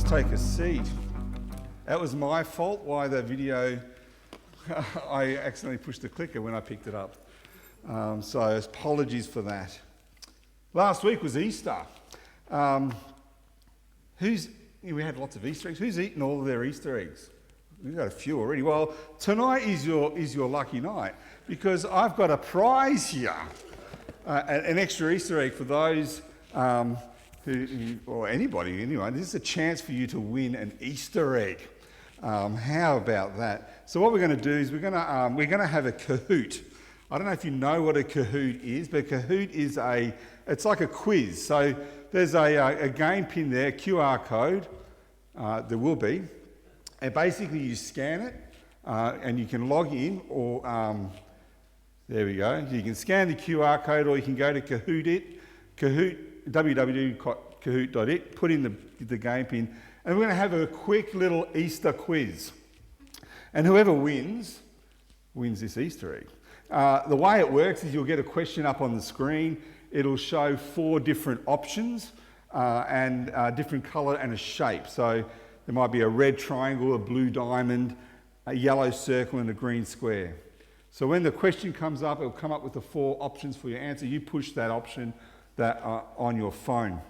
take a seat. That was my fault why the video, I accidentally pushed the clicker when I picked it up. So apologies for that. Last week was Easter. We had lots of Easter eggs. Who's eaten all of their Easter eggs? We've got a few already. Well, tonight is your lucky night because I've got a prize here, an extra Easter egg for those or anybody anyway. This is a chance for you to win an Easter egg. How about that? So what we're going to do is we're going to have a Kahoot. I don't know if you know what a Kahoot is, but Kahoot is it's like a quiz. So there's a game pin there, QR code. There will be. And basically you scan it and you can log in or, there we go. You can scan the QR code or you can go to www.kahoot.it, put in the game pin, and we're going to have a quick little Easter quiz. And whoever wins this Easter egg. The way it works is you'll get a question up on the screen. It'll show 4 different options and different colour and a shape. So there might be a red triangle, a blue diamond, a yellow circle and a green square. So when the question comes up, it'll come up with the 4 options for your answer. You push that option on your phone.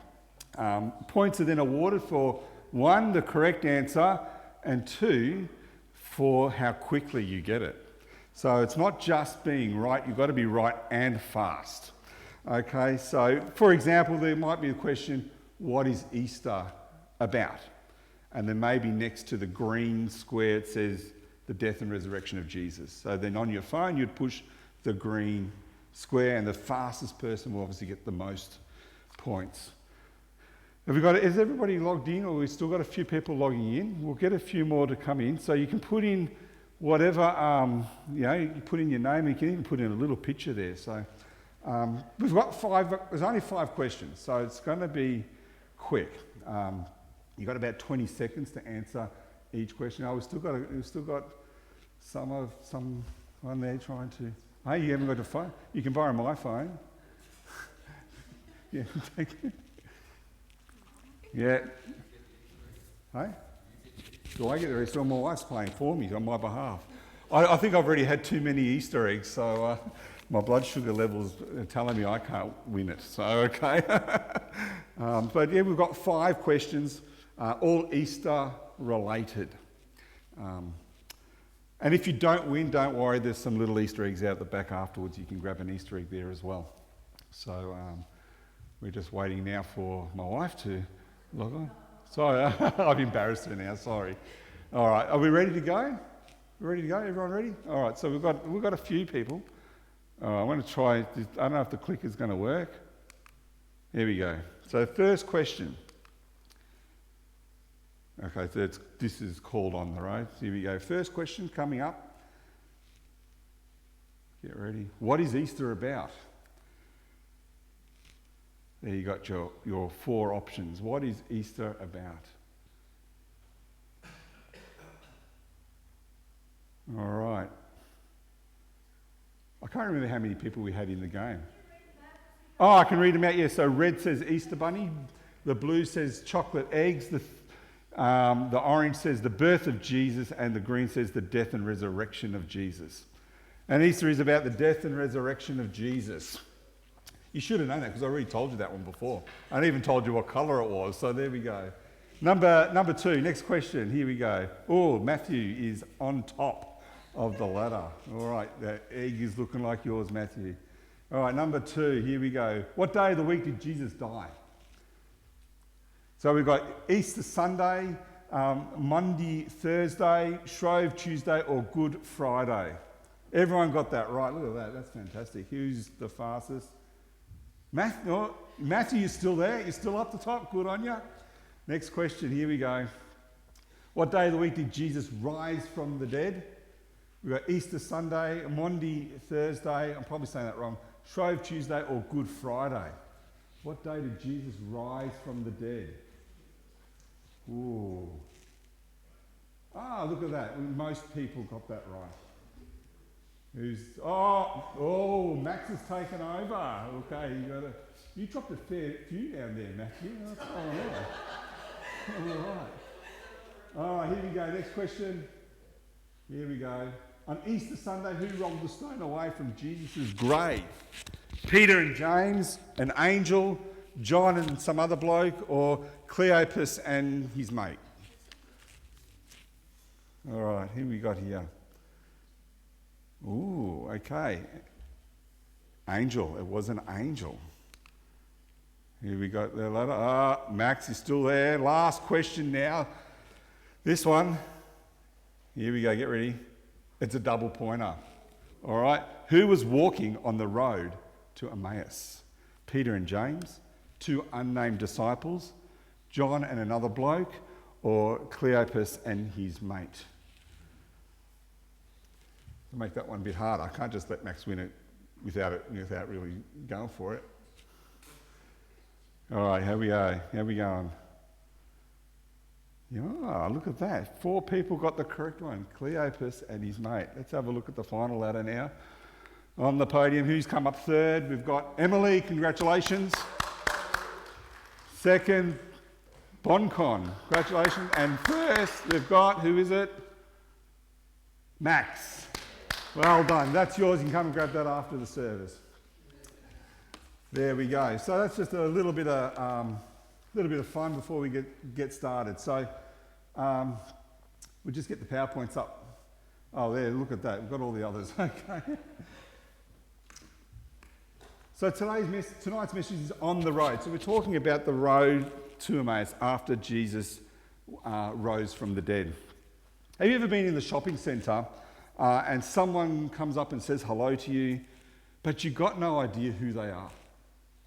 Points are then awarded for 1, the correct answer, and 2, for how quickly you get it. So it's not just being right, you've got to be right and fast. Okay, so for example, there might be a question, what is Easter about? And then maybe next to the green square it says the death and resurrection of Jesus. So then on your phone you'd push the green square and the fastest person will obviously get the most points. Is everybody logged in, or we've still got a few people logging in? We'll get a few more to come in. So you can put in whatever, you put in your name, and you can even put in a little picture there. So we've got there's only 5 questions, so it's going to be quick. You've got about 20 seconds to answer each question. We've still got someone there trying to, hey, you haven't got a phone? You can borrow my phone. Yeah, thank you. Yeah. Hey? Do I get the rest? Well, my wife's playing for me on my behalf. I think I've already had too many Easter eggs, so my blood sugar levels are telling me I can't win it. So, okay. But yeah, we've got 5 questions, all Easter related. And if you don't win, don't worry, there's some little Easter eggs out the back afterwards. You can grab an Easter egg there as well. So we're just waiting now for my wife to log on. Sorry, I've embarrassed her now, sorry. All right, are we ready to go? Ready to go? Everyone ready? All right, so we've got a few people. I want to try, I don't know if the clicker's going to work. Here we go. So first question. Okay, so this is called on the road. Here we go. First question coming up. Get ready. What is Easter about? There you got your 4 options. What is Easter about? All right. I can't remember how many people we had in the game. Oh, I can read them out. Yeah, so red says Easter bunny. The blue says chocolate eggs. The orange says the birth of Jesus. And the green says the death and resurrection of Jesus. And Easter is about the death and resurrection of Jesus. You should have known that because I already told you that one before. I even told you what colour it was, so there we go. Number 2, next question, here we go. Oh, Matthew is on top of the ladder. All right, that egg is looking like yours, Matthew. All right, number 2, here we go. What day of the week did Jesus die? So we've got Easter Sunday, Monday, Thursday, Shrove Tuesday, or Good Friday. Everyone got that right. Look at that, that's fantastic. Who's the fastest? Matthew, you're still there? You're still up the top? Good on you. Next question, here we go. What day of the week did Jesus rise from the dead? We've got Easter Sunday, Monday, Thursday, I'm probably saying that wrong, Shrove Tuesday or Good Friday. What day did Jesus rise from the dead? Ooh. Ah, look at that. Most people got that right. Max has taken over. Okay, you dropped a fair few down there, Matthew. That's all right. All right, here we go. Next question. Here we go. On Easter Sunday, who rolled the stone away from Jesus' grave? Peter and James, an angel, John and some other bloke, or Cleopas and his mate? All right, who we got here? Ooh, okay. Angel. It was an angel. Here we got the letter. Max is still there. Last question now. This one. Here we go. Get ready. It's a double pointer. All right. Who was walking on the road to Emmaus? Peter and James, two unnamed disciples, John and another bloke, or Cleopas and his mate? To make that one a bit harder, I can't just let Max win it without really going for it. All right, here we go. How we going? Yeah, look at that. 4 people got the correct one. Cleopas and his mate. Let's have a look at the final ladder now. On the podium, who's come up third? We've got Emily, congratulations. Second, Boncon, congratulations. And first, we've got, who is it? Max. Well done. That's yours. You can come and grab that after the service. There we go. So that's just a little bit of fun before we get started. So we'll just get the PowerPoints up. Oh, there. Look at that. We've got all the others. Okay. So tonight's message is on the road. So we're talking about the road to Emmaus after Jesus rose from the dead. Have you ever been in the shopping centre and someone comes up and says hello to you, but you've got no idea who they are?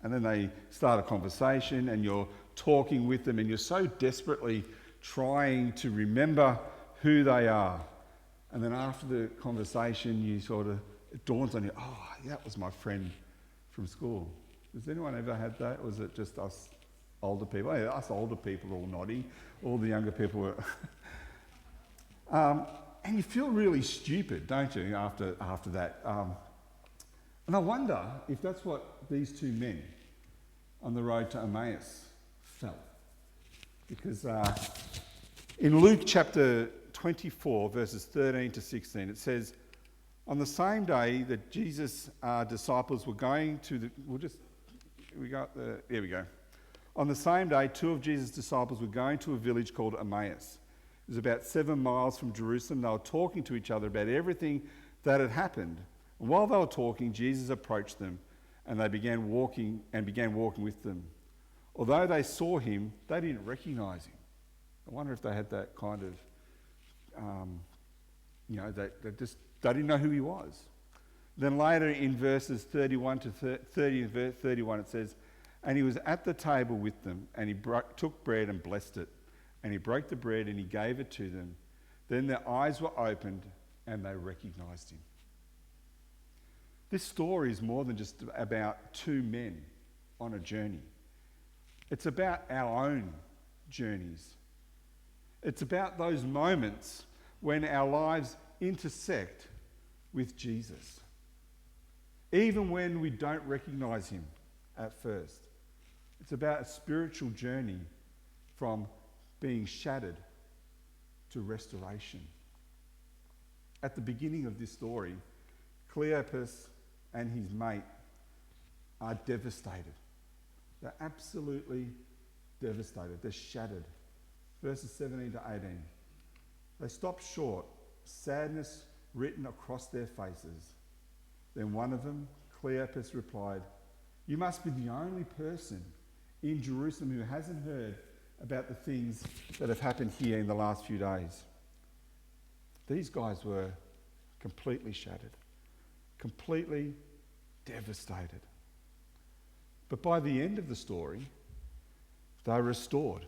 And then they start a conversation and you're talking with them and you're so desperately trying to remember who they are. And then after the conversation, it dawns on you, oh, that was my friend from school. Has anyone ever had that? Or was it just us older people? Yeah, us older people are all nodding. All the younger people were... and you feel really stupid, don't you, after that? And I wonder if that's what these 2 men on the road to Emmaus felt. Because in Luke chapter 24, verses 13 to 16, it says, on the same day that Jesus' disciples were going to the... There we go. On the same day, 2 of Jesus' disciples were going to a village called Emmaus. It was about 7 miles from Jerusalem. They were talking to each other about everything that had happened. And while they were talking, Jesus approached them, and they began walking with them. Although they saw him, they didn't recognize him. I wonder if they had that kind of, they didn't know who he was. Then later in verses 31 to 31, it says, and he was at the table with them, and he took bread and blessed it. And he broke the bread and he gave it to them. Then their eyes were opened and they recognized him. This story is more than just about 2 men on a journey. It's about our own journeys. It's about those moments when our lives intersect with Jesus. Even when we don't recognize him at first. It's about a spiritual journey from being shattered to restoration. At the beginning of this story, Cleopas and his mate are devastated. They're absolutely devastated. They're shattered. Verses 17 to 18. They stopped short, sadness written across their faces. Then one of them, Cleopas, replied, you must be the only person in Jerusalem who hasn't heard about the things that have happened here in the last few days. These guys were completely shattered, completely devastated. But by the end of the story, they're restored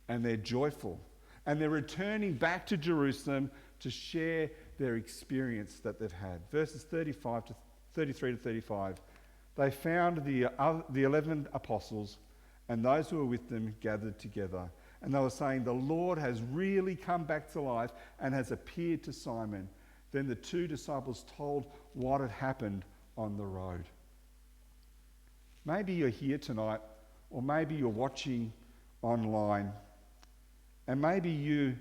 and they're joyful and they're returning back to Jerusalem to share their experience that they've had. Verses 33 to 35, they found the 11 apostles and those who were with them gathered together. And they were saying, the Lord has really come back to life and has appeared to Simon. Then the 2 disciples told what had happened on the road. Maybe you're here tonight, or maybe you're watching online, and maybe you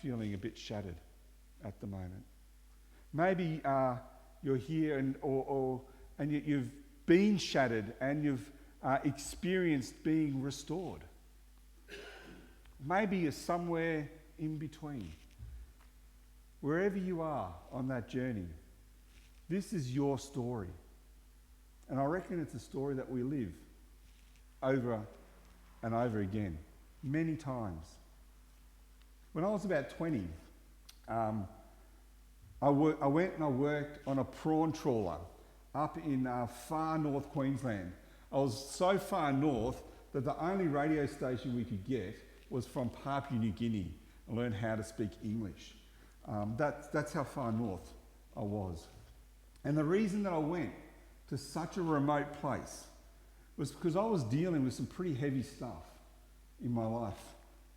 feeling a bit shattered at the moment. Maybe you're here and you've been shattered and you've experienced being restored. Maybe you're somewhere in between. Wherever you are on that journey, this is your story. And I reckon it's a story that we live over and over again, many times. When I was about 20, I went and I worked on a prawn trawler up in far north Queensland. I was so far north that the only radio station we could get was from Papua New Guinea and learn how to speak English. That's how far north I was. And the reason that I went to such a remote place was because I was dealing with some pretty heavy stuff in my life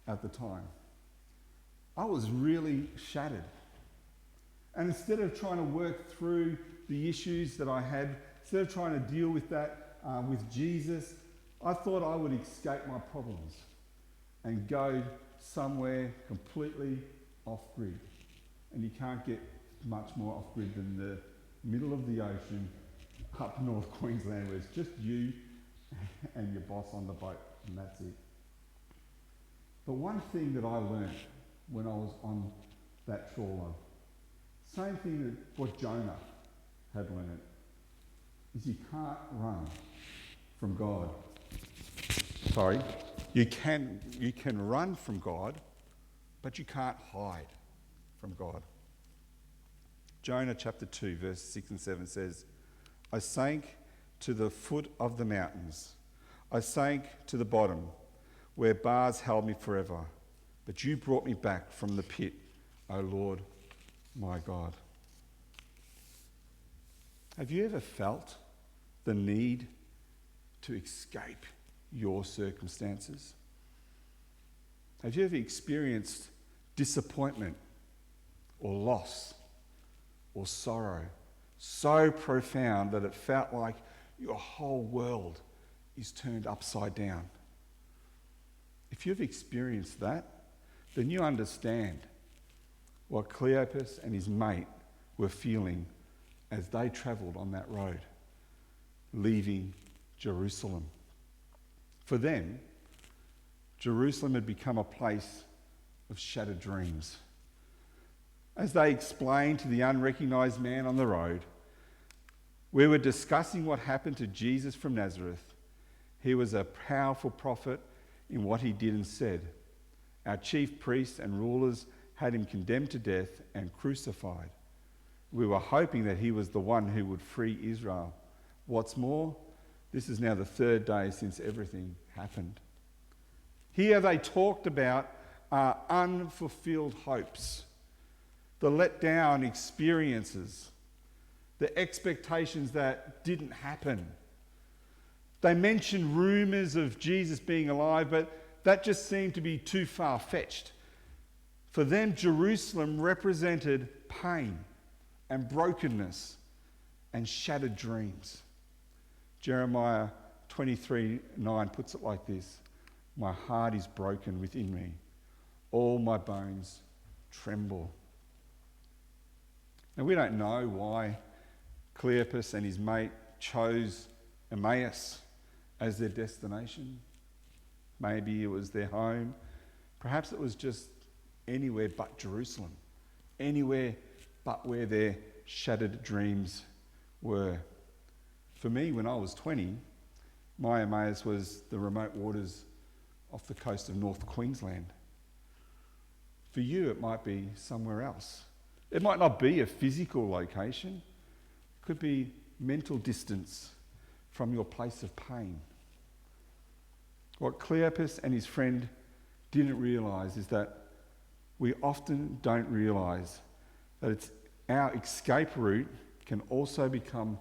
at the time. I was really shattered. And instead of trying to work through the issues that I had, instead of trying to deal with that with Jesus, I thought I would escape my problems and go somewhere completely off-grid. And you can't get much more off-grid than the middle of the ocean up north Queensland, where it's just you and your boss on the boat, and that's it. But one thing that I learned when I was on that trawler, same thing that what Jonah had learned, is you can't run from God. Sorry, you can run from God, but you can't hide from God. Jonah chapter 2, verse 6 and 7 says, I sank to the foot of the mountains. I sank to the bottom, where bars held me forever. But you brought me back from the pit, O Lord, my God. Have you ever felt the need to escape your circumstances? Have you ever experienced disappointment or loss or sorrow so profound that it felt like your whole world is turned upside down? If you've experienced that, then you understand what Cleopas and his mate were feeling as they travelled on that road, leaving Jerusalem. For them, Jerusalem had become a place of shattered dreams. As they explained to the unrecognised man on the road, we were discussing what happened to Jesus from Nazareth. He was a powerful prophet in what he did and said. Our chief priests and rulers had him condemned to death and crucified. We were hoping that he was the one who would free Israel. What's more, this is now the third day since everything happened. Here they talked about unfulfilled hopes, the let down experiences, the expectations that didn't happen. They mentioned rumours of Jesus being alive, but that just seemed to be too far-fetched. For them, Jerusalem represented pain and brokenness and shattered dreams. Jeremiah 23:9 puts it like this: my heart is broken within me. All my bones tremble. Now, we don't know why Cleopas and his mate chose Emmaus as their destination. Maybe it was their home. Perhaps it was just anywhere but Jerusalem. Anywhere but where their shattered dreams were. For me, when I was 20, my Emmaus was the remote waters off the coast of North Queensland. For you, it might be somewhere else. It might not be a physical location. It could be mental distance from your place of pain. What Cleopas and his friend didn't realise is that we often don't realise that it's our escape route can also become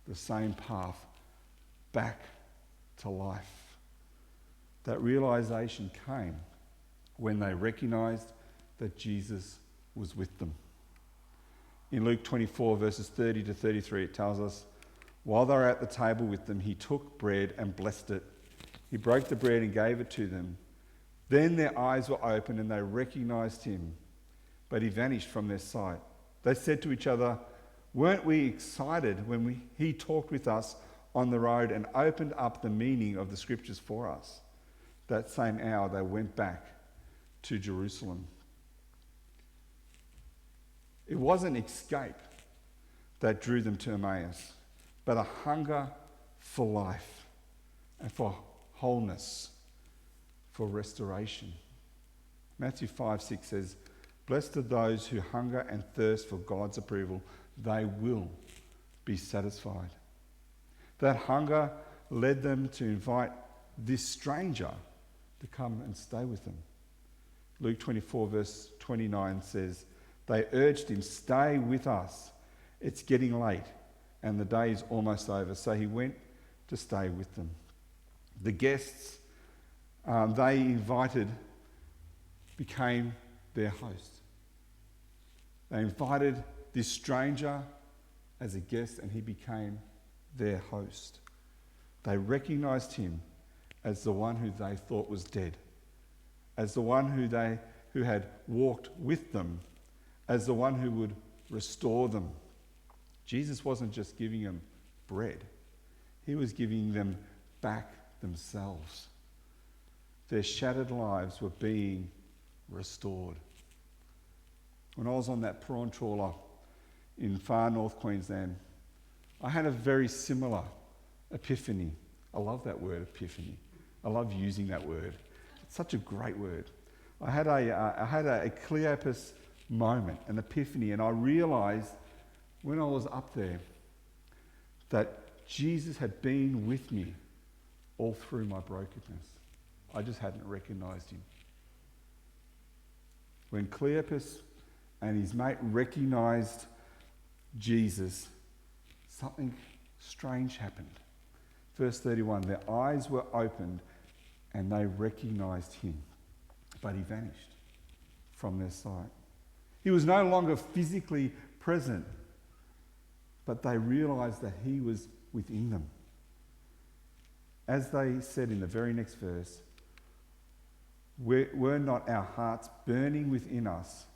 the same path back to life. That realisation came when they recognised that Jesus was with them. In Luke 24, verses 30 to 33, it tells us, while they were at the table with them, he took bread and blessed it. He broke the bread and gave it to them. Then their eyes were opened and they recognized him, but he vanished from their sight. They said to each other, "Weren't we excited when he talked with us on the road and opened up the meaning of the scriptures for us?" That same hour they went back to Jerusalem. It wasn't escape that drew them to Emmaus, but a hunger for life and for wholeness, for restoration. Matthew 5:6 says, "Blessed are those who hunger and thirst for God's approval. They will be satisfied." That hunger led them to invite this stranger to come and stay with them. Luke 24 verse 29 says, "They urged him, 'Stay with us. It's getting late and the day is almost over.' So he went to stay with them." The guests they invited became their host. They invited this stranger as a guest and he became their host. They recognized him as the one who they thought was dead, as the one who had walked with them, as the one who would restore them. Jesus wasn't just giving them bread, he was giving them back themselves. Their shattered lives were being restored. When I was on that prawn trawler in far north Queensland, I had a very similar epiphany. I love that word, epiphany. I love using that word. It's such a great word. I had a Cleopas moment, an epiphany, and I realised when I was up there that Jesus had been with me all through my brokenness. I just hadn't recognised him. When Cleopas and his mate recognised Jesus, something strange happened. Verse 31, their eyes were opened and they recognised him, but he vanished from their sight. He was no longer physically present, but they realised that he was within them. As they said in the very next verse, were not our hearts burning within us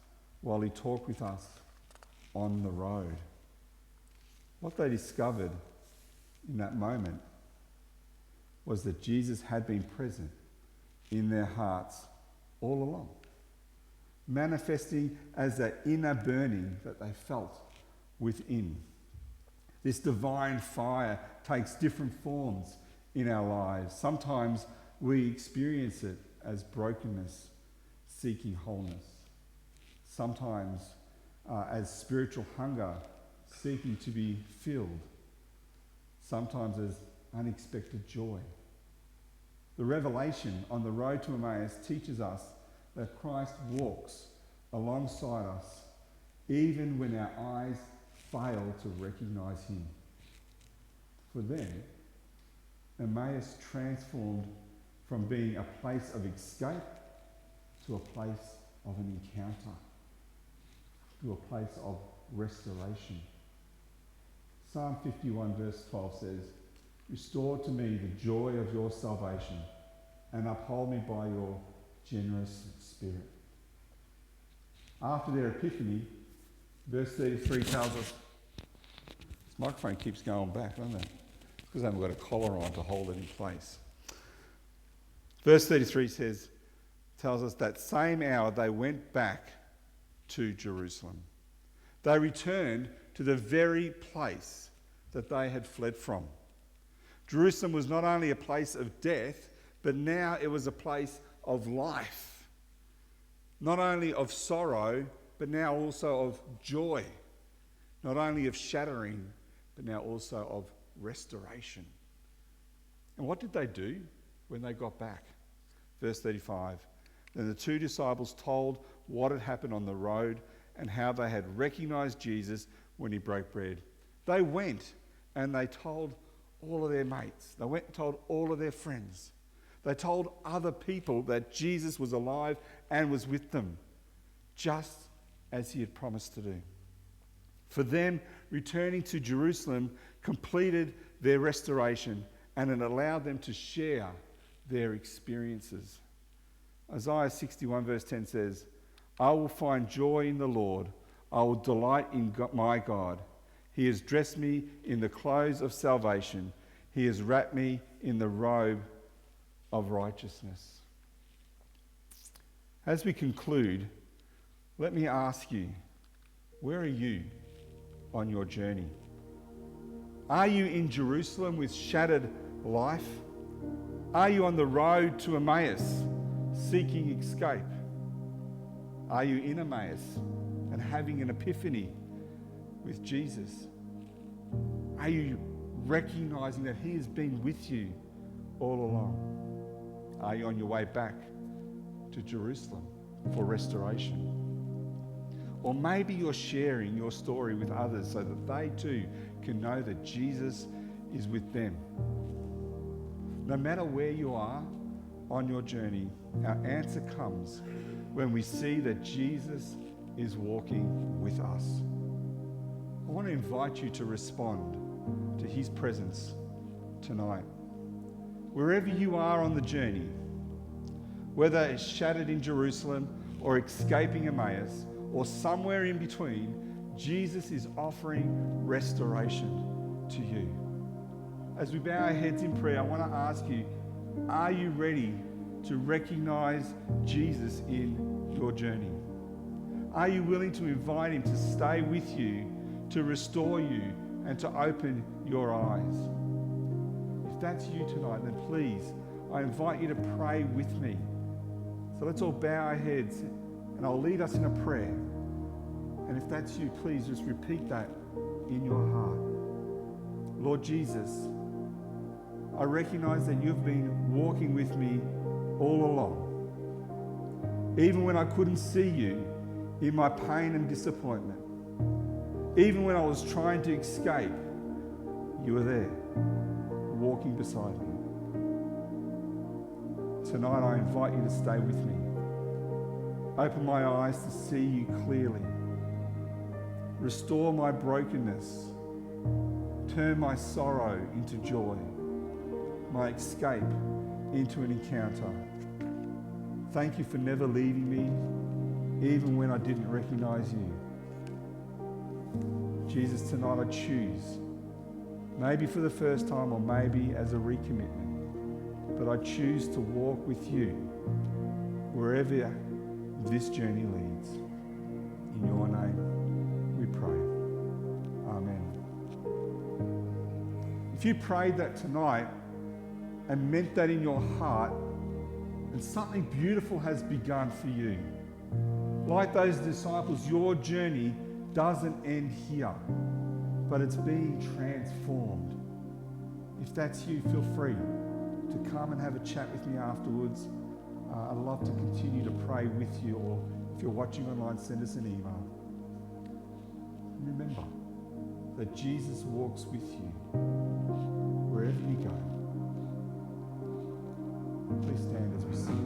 while he talked with us on the road? What they discovered in that moment was that Jesus had been present in their hearts all along, manifesting as that inner burning that they felt within. This divine fire takes different forms in our lives. Sometimes we experience it as brokenness, seeking wholeness. Sometimes as spiritual hunger, seeking to be filled. Sometimes as unexpected joy. The revelation on the road to Emmaus teaches us that Christ walks alongside us even when our eyes fail to recognise him. For them, Emmaus transformed from being a place of escape to a place of an encounter, to a place of restoration. Psalm 51 verse 12 says, "Restore to me the joy of your salvation and uphold me by your generous spirit." After their epiphany, verse 33 tells us, this microphone keeps going back, doesn't it? It's because I haven't got a collar on to hold it in place. Verse 33 tells us that same hour they went back to Jerusalem. They returned to the very place that they had fled from. Jerusalem was not only a place of death, but now it was a place of life. Not only of sorrow, but now also of joy. Not only of shattering, but now also of restoration. And what did they do when they got back? Verse 35, then the two disciples told what had happened on the road and how they had recognised Jesus when he broke bread. They went and they told all of their mates. They went and told all of their friends. They told other people that Jesus was alive and was with them, just as he had promised to do. For them, returning to Jerusalem completed their restoration, and it allowed them to share their experiences. Isaiah 61 verse 10 says, I will find joy in the Lord. I will delight in my God. He has dressed me in the clothes of salvation. He has wrapped me in the robe of righteousness. As we conclude, let me ask you, where are you on your journey? Are you in Jerusalem with shattered life? Are you on the road to Emmaus, seeking escape? Are you in Emmaus and having an epiphany with Jesus? Are you recognizing that he has been with you all along? Are you on your way back to Jerusalem for restoration? Or maybe you're sharing your story with others so that they too can know that Jesus is with them. No matter where you are on your journey, our answer comes when we see that Jesus is walking with us. I want to invite you to respond to his presence tonight. Wherever you are on the journey, whether it's shattered in Jerusalem or escaping Emmaus or somewhere in between, Jesus is offering restoration to you. As we bow our heads in prayer, I want to ask you, are you ready to recognize Jesus in your journey? Are you willing to invite him to stay with you, to restore you, and to open your eyes? If that's you tonight, then please, I invite you to pray with me. So let's all bow our heads and I'll lead us in a prayer. And if that's you, please just repeat that in your heart. Lord Jesus, I recognize that you've been walking with me all along. Even when I couldn't see you in my pain and disappointment. Even when I was trying to escape, you were there, walking beside me. Tonight I invite you to stay with me. Open my eyes to see you clearly. Restore my brokenness. Turn my sorrow into joy. My escape into an encounter. Thank you for never leaving me, even when I didn't recognize you. Jesus, tonight I choose, maybe for the first time or maybe as a recommitment, but I choose to walk with you wherever this journey leads. In your name we pray. Amen. If you prayed that tonight and meant that in your heart, and something beautiful has begun for you. Like those disciples, your journey doesn't end here, but it's being transformed. If that's you, feel free to come and have a chat with me afterwards. I'd love to continue to pray with you, or if you're watching online, send us an email. Remember that Jesus walks with you wherever you go. Please stand as we sing.